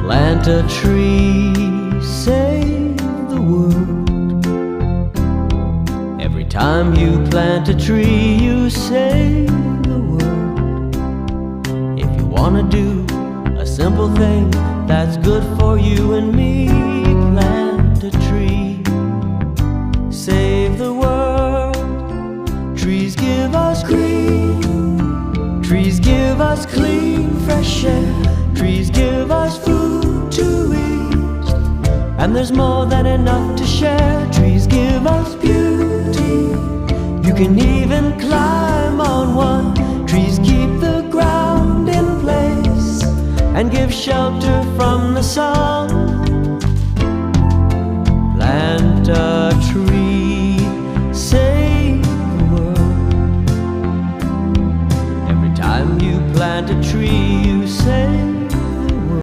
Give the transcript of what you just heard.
Plant a tree, save the world. Every time you plant a tree, you save the world. If you wanna do a simple thing that's good for you and me, plant a tree, save the world. Trees give us green, trees give us clean, fresh air. Trees give us food to eat, and there's more than enough to share. Trees give us beauty, you can even climb on one. Trees keep the ground in place and give shelter from the sun. Plant a tree, save the world. Every time you plant a tree, you save